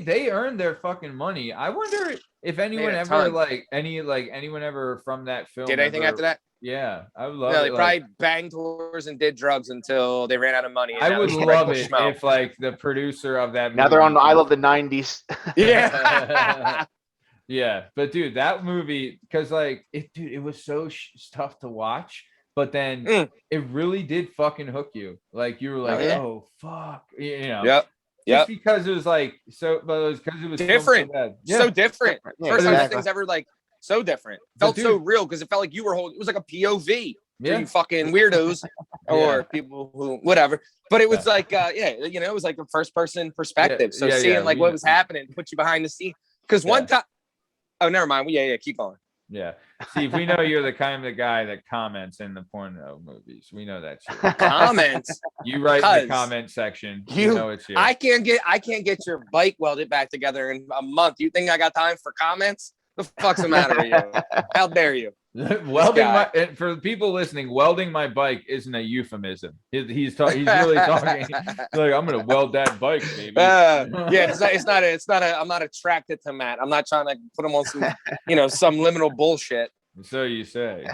They earned their fucking money. I wonder if anyone ever anyone ever from that film did anything after that. Yeah, I would love it. No, they probably banged whores and did drugs until they ran out of money. I would love it if like the producer of that movie. Now they're on I Love the 90s. Yeah. Yeah, but dude, that movie, because like it was so tough to watch, but then it really did fucking hook you. Like you were like, oh fuck, you know. Yep. Just because it was like so, but it was because it was different. So different. Yeah, First time things ever like so different. Felt so real because it felt like you were holding. It was like a POV. Yeah. You fucking weirdos or people who whatever. But it was like it was like a first person perspective. So seeing like what was happening put you behind the scene. Because one time, oh never mind. Keep going. Yeah. See, we know you're the kind of guy that comments in the porno movies. We know that shit. Comments. You write in the comment section. You know it's you. I can't get your bike welded back together in a month. You think I got time for comments? The fuck's the matter with you? How dare you? Welding for people listening, welding my bike isn't a euphemism. He's really talking like, I'm gonna weld that bike, baby. It's not. I'm not attracted to Matt. I'm not trying to put him on some some liminal bullshit. So you say.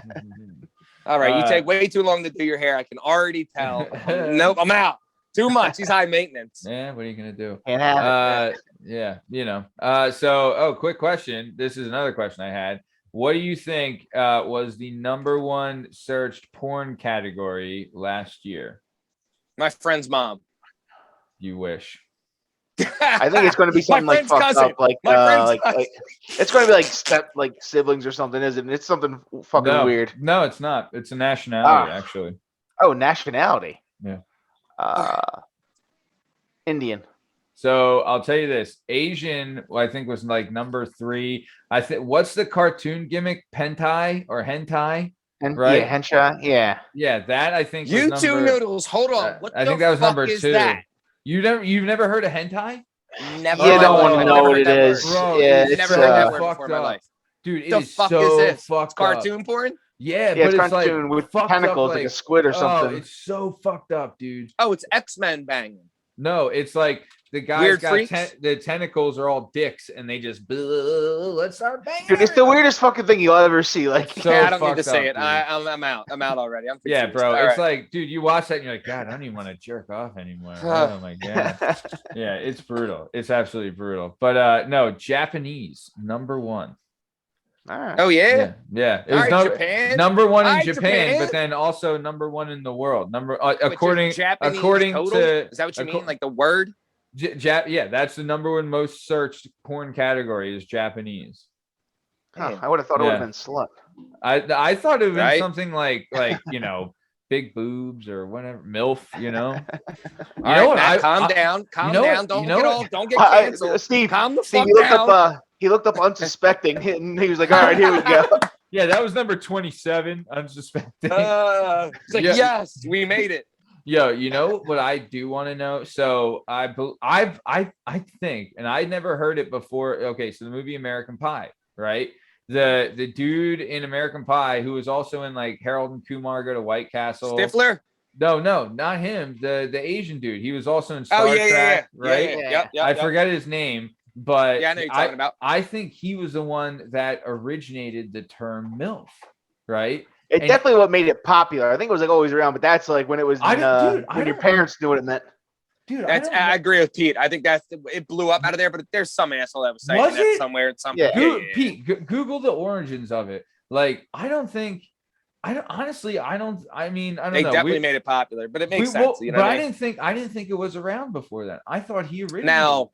All right, you take way too long to do your hair. I can already tell. Nope, I'm out. Too much. He's high maintenance. Yeah, what are you gonna do? Quick question. This is another question I had. What do you think was the #1 searched porn category last year? My friend's mom. You wish. I think it's going to be something like fucked cousin. Up, like it's going to be like siblings or something, isn't it? It's something fucking weird. No, it's not. It's a nationality, actually. Oh, nationality. Yeah. Indian. So I'll tell you this: Asian, I think, was like #3. I think. What's the cartoon gimmick? Hentai or hentai? Right? Yeah, hentai. Yeah. Yeah, that I think. You two noodles. Hold on. I think that was #2. That? You've never heard of hentai? Never. You don't want to know what it is. Bro, yeah, it's never heard that word before in my life. Dude, it the is fuck so is this? fucked Cartoon porn? Yeah, but it's cartoon like with tentacles, like a squid or something. Oh, it's so fucked up, dude. Oh, it's X-Men banging. No, it's like the guy's got the tentacles are all dicks, and they just let's start banging. Dude, it's the weirdest fucking thing you'll ever see. Like, so I don't need to say up, it. I'm out. I'm out already. I'm yeah, bro. It's like, dude, you watch that and you're like, God, I don't even want to jerk off anymore. Oh my god. Yeah, it's brutal. It's absolutely brutal. But no, Japanese #1. Right. Oh yeah. It was Japan. #1 in Japan, but then also #1 in the world. According total? to is that what you mean? Like the word? Yeah, that's the #1 most searched porn category is Japanese. Huh, I would have thought it would have been slut. I thought it would have been something like big boobs or whatever, MILF, All right, calm down. Don't get canceled. Steve, calm the fuck down. He looked up unsuspecting and he was like, all right, here we go. Yeah, that was number 27, unsuspecting. It's like, yes, we made it. Yo, you know what I do want to know? So I think, and I never heard it before. Okay, so the movie American Pie, right? The dude in American Pie who was also in like Harold and Kumar Go to White Castle. Stifler? No, not him. The Asian dude. He was also in Star Trek, right? Yep. I forget his name, but I know you're talking about. I think he was the one that originated the term MILF, right? It's definitely what made it popular. I think it was like always around, but that's like when it was when your parents knew what it meant. Dude, I agree with Pete. I think it blew up out of there, but there's some asshole that was saying that somewhere at some point. Pete, Google the origins of it. Like, I mean, I don't know. They definitely made it popular, but it makes sense. But I didn't think it was around before that. I thought he originated. Now,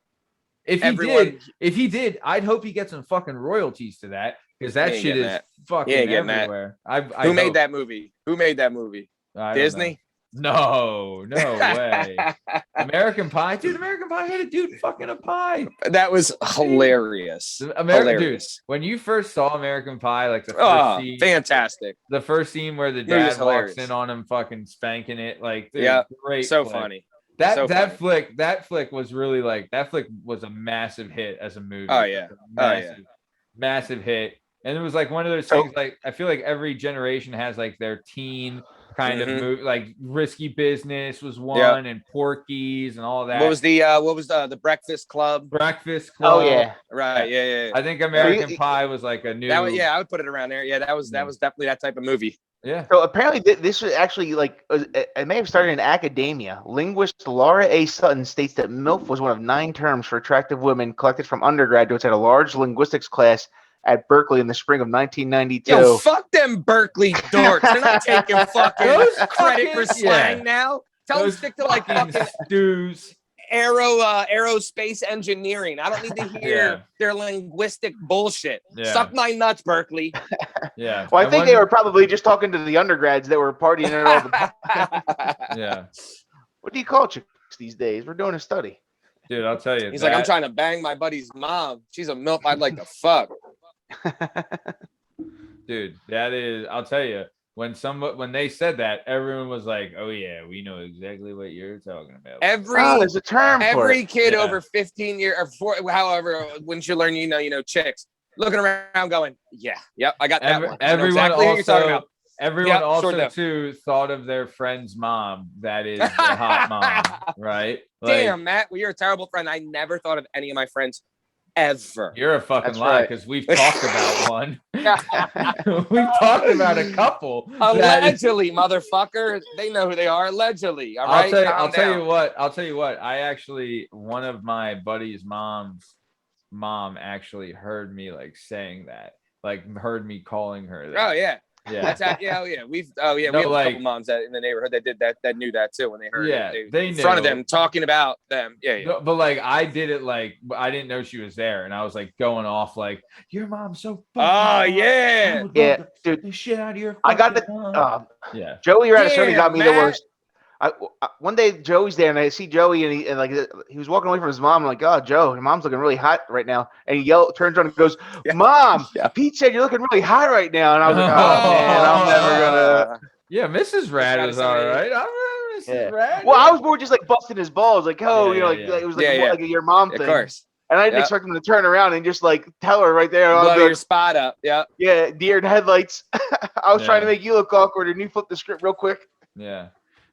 if he did, I'd hope he gets some fucking royalties to that. because that ain't shit getting is that. fucking You ain't getting that. everywhere. Who made that movie? Who made that movie? Disney? No way. American Pie, dude. American Pie had a dude fucking a pie. That was hilarious. Dude, when you first saw American Pie, like the first scene, fantastic. The first scene where the Movie was dad walks hilarious. in on him, fucking spanking it, like, dude, Yeah, great, so flick. funny. That So that funny. flick was really like that flick was a massive hit as a movie. Oh yeah, massive hit. And it was like one of those things. Like I feel like every generation has like their teen kind of movie. Like Risky Business was one, and Porky's and all that. What was the Breakfast Club? Breakfast Club. Oh yeah, right. Yeah. I think American Pie was like a new. I would put it around there. Yeah, that was definitely that type of movie. Yeah. So apparently this was actually like it may have started in academia. Linguist Laura A. Sutton states that MILF was one of 9 terms for attractive women collected from undergraduates at a large linguistics class at Berkeley in the spring of 1992. Yo, fuck them Berkeley dorks. They're not taking fucking credit for slang now. Tell them to stick to like fucking stews. Aerospace engineering. I don't need to hear their linguistic bullshit. Suck my nuts, Berkeley. Yeah. Well, I think they were probably just talking to the undergrads that were partying at all the. Yeah. What do you call chicks these days? We're doing a study. Dude, I'll tell you. He's like, I'm trying to bang my buddy's mom. She's a MILF I'd like to fuck. Dude, that is. I'll tell you. When they said that, everyone was like, "Oh yeah, we know exactly what you're talking about." There's a term for every it. kid over 15 years or however, once you learn, you know, chicks looking around, going, "Yep, I got that one." Everyone exactly also, you're talking about. Everyone also too thought of their friend's mom. That is the hot mom, right? Damn, Matt, well, you're a terrible friend. I never thought of any of my friends ever. You're a fucking lie because we've talked about one. We've talked about a couple. Allegedly, motherfucker. They know who they are. Allegedly. All right. I'll tell you what. I actually, one of my buddy's mom's mom actually heard me like saying that, like heard me calling her that. Oh yeah. Yeah. That's how, we have a couple moms that in the neighborhood that did that knew that too when they heard it. They in front of them talking about them. Yeah. But like I did it like I didn't know she was there and I was like going off like your mom's so dude, the shit out of your I got the Joey Radisoni got me the worst. One day Joey's there and I see Joey and he was walking away from his mom. I'm like, oh, Joe, your mom's looking really hot right now. And he turns around and goes, Mom, Pete said you're looking really hot right now. And I was like, oh man, I'm never gonna. Yeah, Mrs. Rad is all right. I'm Mrs. Rad. Well, I was more just like busting his balls, like, oh, it was like your mom thing. Of course. And I didn't expect him to turn around and just like tell her right there. Blow your spot up. Yeah. Yeah, deer in headlights. I was trying to make you look awkward and you flipped the script real quick. Yeah.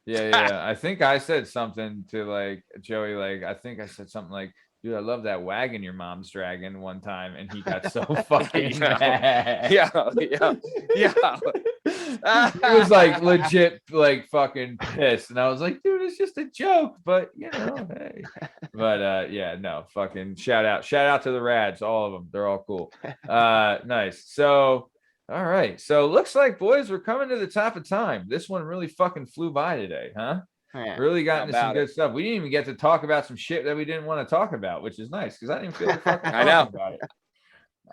Yeah. I think I said something to like Joey, like I think I said something like, dude, I love that wagon your mom's dragging one time, and he got so fucking mad. Yeah. He was like legit like fucking pissed. And I was like, dude, it's just a joke, but hey. But no, fucking shout out to the Rads, all of them. They're all cool. Nice. So all right. So looks like, boys, we're coming to the top of time. This one really fucking flew by today, huh? Yeah, really got into some good stuff. We didn't even get to talk about some shit that we didn't want to talk about, which is nice because I didn't feel like fucking talking about it.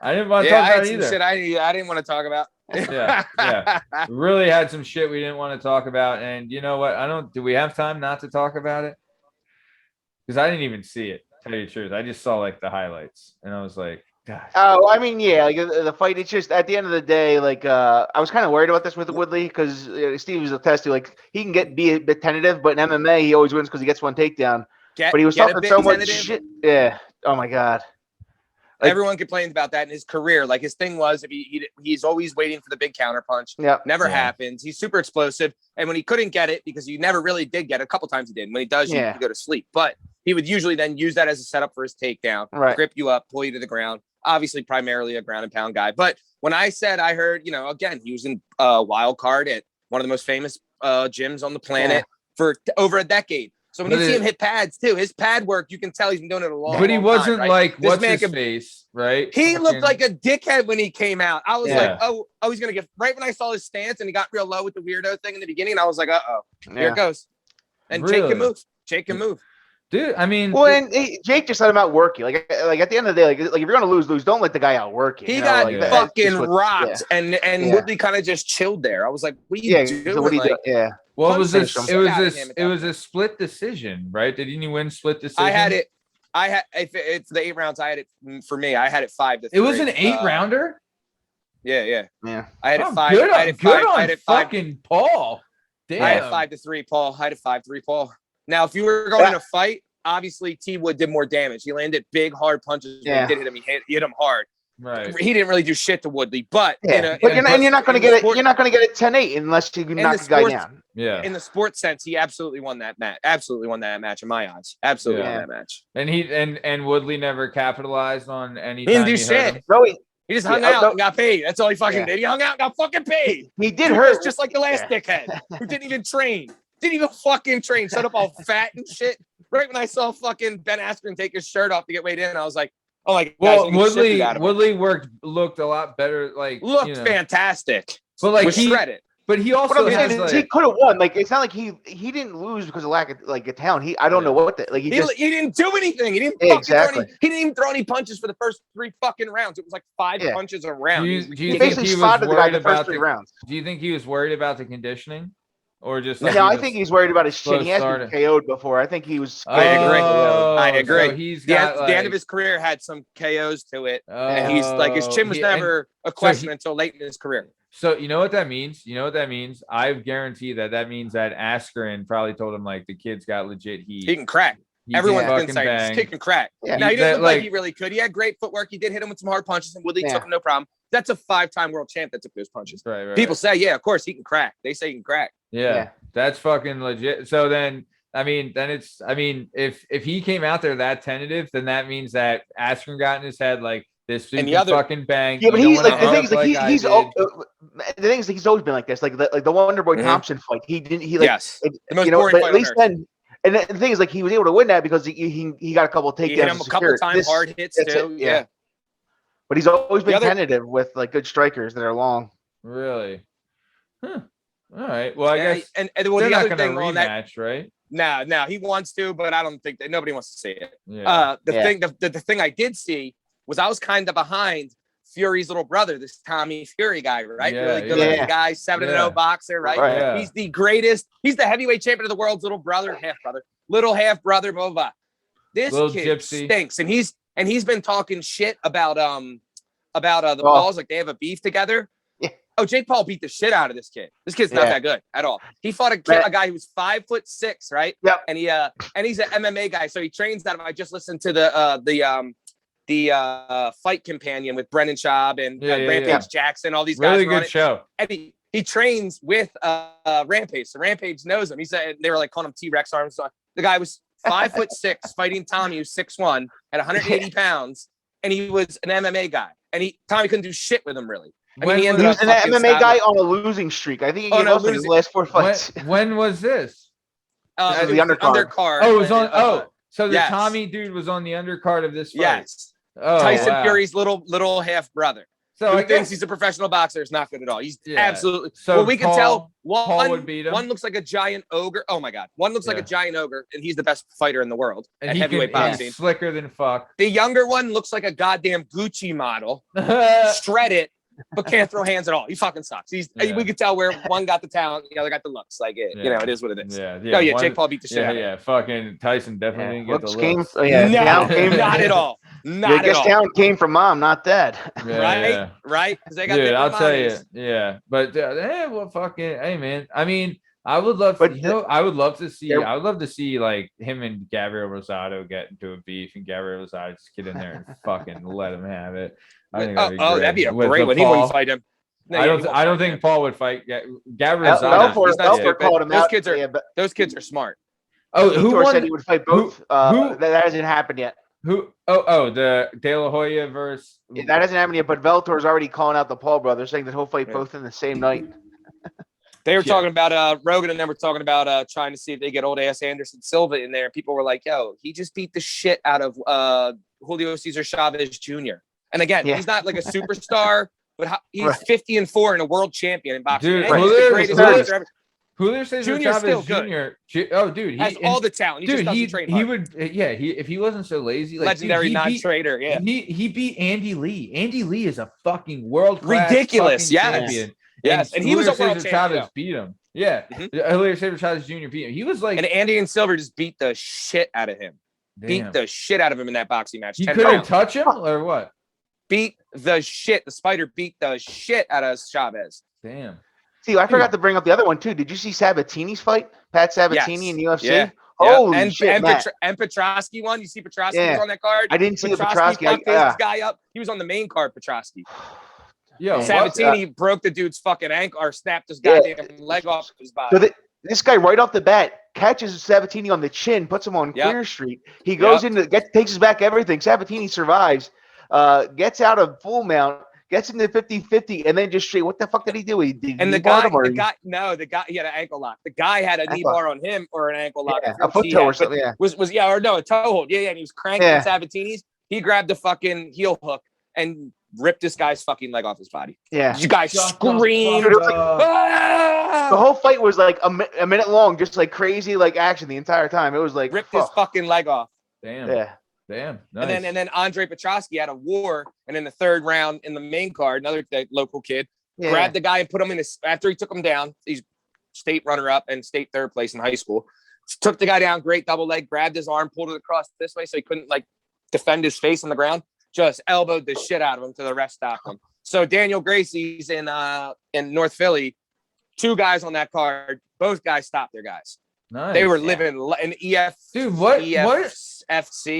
I didn't want to talk about it either. Shit I didn't want to talk about. Yeah. Really had some shit we didn't want to talk about. And you know what? Do we have time not to talk about it? Because I didn't even see it, to tell you the truth. I just saw like the highlights and I was like, gosh. Oh, I mean, yeah, like the fight. It's just at the end of the day, like I was kind of worried about this with Woodley because Steve was a testy. Like he can be a bit tentative, but in MMA he always wins because he gets one takedown. But he was talking so much shit. Yeah. Oh my god. Like, everyone complains about that in his career. Like his thing was, if he's always waiting for the big counter punch. Yeah. Never happens. He's super explosive, and when he couldn't get it, because he never really did get it, a couple times he did. When he does, you go to sleep. But he would usually then use that as a setup for his takedown, grip you up, pull you to the ground. Obviously, primarily a ground and pound guy. But when I said I heard, again, he was in wild card at one of the most famous gyms on the planet for over a decade. So when you see him hit pads too, his pad work, you can tell he's been doing it a long time. But he wasn't right? like, what's his face, right? He looked like a dickhead when he came out. I was like, oh, he's going to get, right when I saw his stance and he got real low with the weirdo thing in the beginning, I was like, here it goes. And Jake can move. dude. I mean, Well, and Jake just let him outwork you. Like at the end of the day, like if you're gonna lose, don't let the guy outwork you. He you know? got like, fucking rocked, and Yeah. Woodley kind of just chilled there. I was like, "What are you doing?" So what do you do? Yeah. well, it was punch this. the It was shit out of this. him at It that was a split decision, right? Didn't he win split decision? I had it. If it's the 8 rounds. I had it for me. I had it 5-3. It was an 8-rounder. Yeah. I had it Oh, 5. good I had it 5. good I on had it 5. fucking Paul. Damn. I had 5-3, Paul. I had it 5-3, Paul. Now, if you were going in a fight, obviously T Wood did more damage. He landed big, hard punches. When he did hit him. He hit him hard. Right. He didn't really do shit to Woodley, but you're not going to get it. You're not going to get it 10-8 unless you knock the guy down. Yeah. In the sports sense, he absolutely won that match. Absolutely won that match in my eyes. Absolutely won that match. And and Woodley never capitalized on any. He didn't do shit. No, he just hung out and got paid. That's all he fucking did. He hung out and got fucking paid. He did hurt, just like the last dickhead who didn't even train. Didn't even fucking train. Shut up, all fat and shit. Right when I saw fucking Ben Askren take his shirt off to get weighed in, I was like, "Oh my god!" Well, Woodley looked a lot better. Like looked fantastic. But like he shredded. But he also he could have won. Like it's not like he didn't lose because of lack of a talent. I don't know what he didn't do anything. He didn't he didn't even throw any punches for the first 3 fucking rounds. It was like 5 punches a round. Do you think he was worried about the rounds? Do you think he was worried about the conditioning? Or just no, I think he's worried about his shit. He has been KO'd before. I think he was. I agree. So he's got the end of his career had some KOs to it, and he's like his chin was never a question until late in his career. So you know what that means? I guarantee that means that Askren probably told him like the kid's got legit heat. He can crack. Everyone's been saying he's kicking crack. Yeah. Now he didn't look like he really could. He had great footwork. He did hit him with some hard punches, and Woodley took him no problem. That's a 5-time world champ that took those punches. Right. People say, yeah, of course he can crack. They say he can crack. Yeah, that's fucking legit. So then, if he came out there that tentative, then that means that Askren got in his head like this fucking bang. Yeah, but he's like the thing is the thing is he's always been like this. Like the Wonderboy Thompson fight, he didn't. He like the most boring but fight at least then. And the thing is, like, he was able to win that because he got a couple of takedowns. He hit him a couple times, hard hits too. Yeah. But he's always been tentative with like good strikers that are long. Really? Huh. All right. Well, I guess and they're the not other thing rematch, on that, right? No, he wants to, but I don't think that nobody wants to see it. Yeah. The thing I did see was I was kind of behind Fury's little brother, this Tommy Fury guy, right? Really good looking guy, 7-0 boxer, right? Yeah. He's the greatest. He's the heavyweight champion of the world's little half brother, blah, blah, blah. This little kid gypsy stinks, and he's been talking shit about the Pauls, like they have a beef together. Yeah. Oh, Jake Paul beat the shit out of this kid. This kid's not that good at all. He fought a guy who was 5'6", right? Yep. And he's an MMA guy, so he trains that. I just listened to the Fight Companion with Brendan Schaub and Rampage Jackson, all these guys. Really good show. And he trains with Rampage. So Rampage knows him. He said they were like calling him T-Rex arms. So the guy was 5'6", fighting Tommy, who's 6'1", at 180 pounds, and he was an MMA guy. And Tommy couldn't do shit with him really. He was an MMA guy on a losing streak. I think he lost his last 4 fights. When was this? The undercard. Oh, it was on. So the Tommy dude was on the undercard of this fight. Yes. Oh, Tyson Fury's little half brother. So who thinks he's a professional boxer is not good at all. He's absolutely. So well, we can tell Paul would beat him. One looks like a giant ogre. Oh my god, one looks like a giant ogre, and he's the best fighter in the world at heavyweight boxing. He's slicker than fuck. The younger one looks like a goddamn Gucci model, shredded, but can't throw hands at all. He fucking sucks. We could tell where one got the talent, the other got the looks. Like it, it is what it is. Jake Paul beat the shit out of him. Fucking Tyson definitely didn't get the looks. Not at all. Not at all. Talent came from mom, not dad. Right? Because they got I'll tell you. Yeah, but hey man. I mean, I would love to see like him and Gabriel Rosado get into a beef, and Gabriel Rosado just get in there and fucking let him have it. I think that'd be a great one. He wouldn't fight him. No, I don't think Paul would fight Gabriel Rosado. Those kids are smart. Oh, who said he would fight both? That hasn't happened yet. Who? The De La Hoya versus. That hasn't happened yet, but Bellator's already calling out the Paul brothers, saying that he'll fight both in the same night. They were talking about Rogan, and then we're talking about trying to see if they get old ass Anderson Silva in there. People were like, "Yo, he just beat the shit out of Julio Cesar Chavez Jr." And again, he's not like a superstar, but he's 50-4 and a world champion in boxing. Dude, he's the greatest boxer ever. Julio Cesar Junior's Chavez still good. Jr. Oh, dude, He has all the talent. He just doesn't train hard. He would, if he wasn't so lazy, like legendary non-trader. Yeah, he beat Andy Lee. Andy Lee is a fucking world-class ridiculous. Yes, champion. yes, and he was a world Cesar champion. Chavez beat him. Yeah, Julio Cesar Chavez Jr. beat him. He was like, and Andy and Silver just beat the shit out of him. Beat the shit out of him in that boxing match. He couldn't touch him or what? Beat the shit. The Spider beat the shit out of Chavez. Damn. See, I forgot to bring up the other one too. Did you see Sabatini's fight? Pat Sabatini in UFC? Yeah. Holy shit, and Petrosky won. You see Petrosky was on that card? I didn't see the Petrosky. Fucked this guy up. He was on the main card, Petrosky. Yo, Sabatini broke the dude's fucking ankle or snapped his goddamn leg off his body. So this guy right off the bat catches Sabatini on the chin, puts him on Clear Street. He goes takes his back everything. Sabatini survives, gets out of full mount, gets into 50-50, and then just straight. What the fuck did he do? The guy, he had an ankle lock. The guy had a knee bar on him or an ankle lock. A foot toe or something. Yeah. A toe hold. Yeah, and he was cranking Sabatini's. He grabbed the fucking heel hook and ripped this guy's fucking leg off his body. Yeah. You guys screamed. The whole fight was like a minute long, just like crazy, like action the entire time. It was like ripped his fucking leg off. Damn. Yeah. Damn. Nice. And then Andre Petrosky had a war, and in the third round in the main card, another local kid grabbed the guy and put him in after he took him down. He's state runner-up and state third place in high school. Took the guy down, great double leg, grabbed his arm, pulled it across this way so he couldn't like defend his face on the ground. Just elbowed the shit out of him to the rest stopped him. So Daniel Gracie's in North Philly. 2 guys on that card. Both guys stopped their guys. Nice. They were living in EFC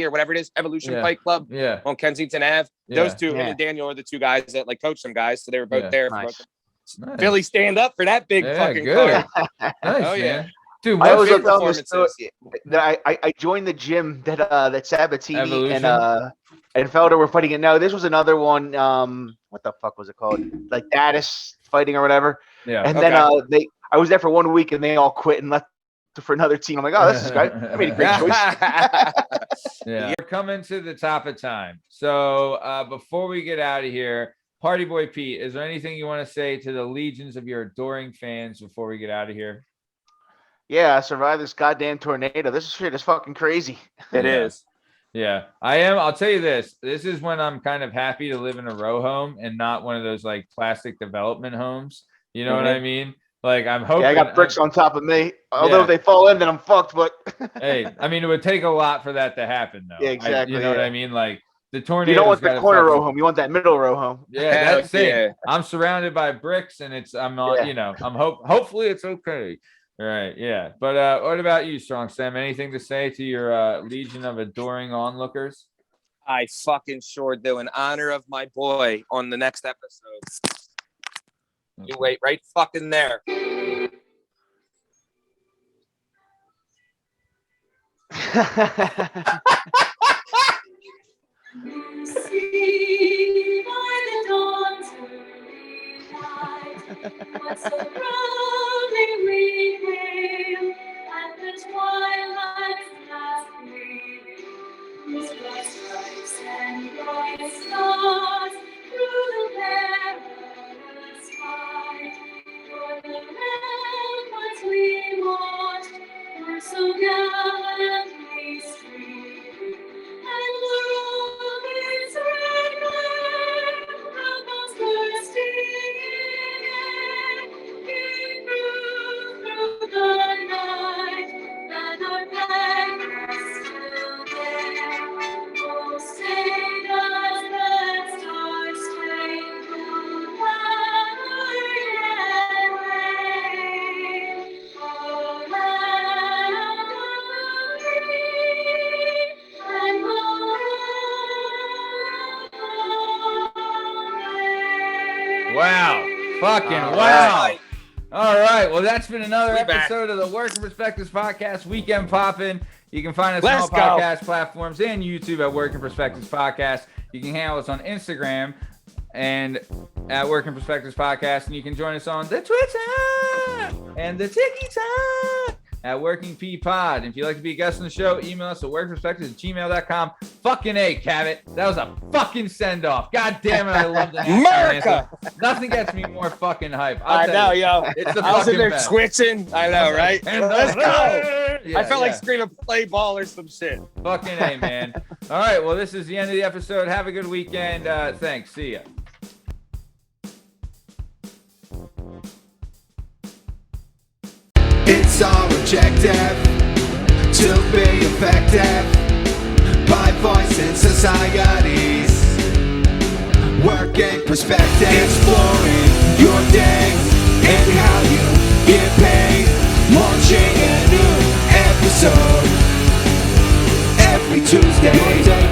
or whatever it is, Evolution Fight Club. Yeah. On Kensington Ave. Those two, him and Daniel, are the 2 guys that like coach some guys. So they were both there. Nice. Philly stand up for that big fucking card. Nice, man. Dude, I was I joined the gym that Sabatini and Felder were fighting it. No, this was another one. What the fuck was it called? Like Gaddis fighting or whatever. Yeah. And then I was there for 1 week and they all quit and left for another team. I'm like, oh, this is great. I made a great choice. Yeah. We're coming to the top of time. So before we get out of here, Party Boy Pete, is there anything you want to say to the legions of your adoring fans before we get out of here? Yeah, I survived this goddamn tornado. This shit is fucking crazy. It is. Yeah, I am. I'll tell you this. This is when I'm kind of happy to live in a row home and not one of those like plastic development homes. You know what I mean? Like I'm hoping. Yeah, I got bricks on top of me. Although if they fall in, then I'm fucked. But hey, I mean, it would take a lot for that to happen, though. Yeah, exactly. You know what I mean? Like the tornado. You don't want the corner row home. You want that middle row home. Yeah, that's it. Yeah. I'm surrounded by bricks, and I'm not. You know, hopefully it's okay. Right, yeah. But what about you, Strong Sam? Anything to say to your legion of adoring onlookers? I fucking sure do. In honor of my boy on the next episode. You wait right fucking there. See by the dawn's early light, what so proudly we hailed at the twilight's last gleaming, whose bright stripes and bright stars through the perilous fight, for the ramparts we watched were so gallantly streaming, and the Romans red glare from those bursting in air came through the night, that our banners still there. Oh, stay does that star-spangled banner yet wave? Oh, land of the free and Wow. Fucking wow. All right. Well, that's been another episode of the Working Perspectives Podcast, Weekend Poppin'. You can find us on all podcast platforms and YouTube at Working Perspectives Podcast. You can handle us on Instagram and at Working Perspectives Podcast, and you can join us on the Twitter and the TikTok. at workingppod. If you'd like to be a guest on the show, email us at workperspectives@gmail.com. Fucking A, Cabot. That was a fucking send-off. God damn it, I love the National America. Anthem. Nothing gets me more fucking hype. I know, yo. It's the I was in fucking there best. twitching. I know, right? Let's go. Yeah, I felt like yeah. screaming play ball or some shit. Fucking A, man. All right, well, this is the end of the episode. Have a good weekend. Thanks. See ya. It's our objective to be effective by voicing societies. Working perspective, exploring your day and how you get paid. Launching a new episode every Tuesday.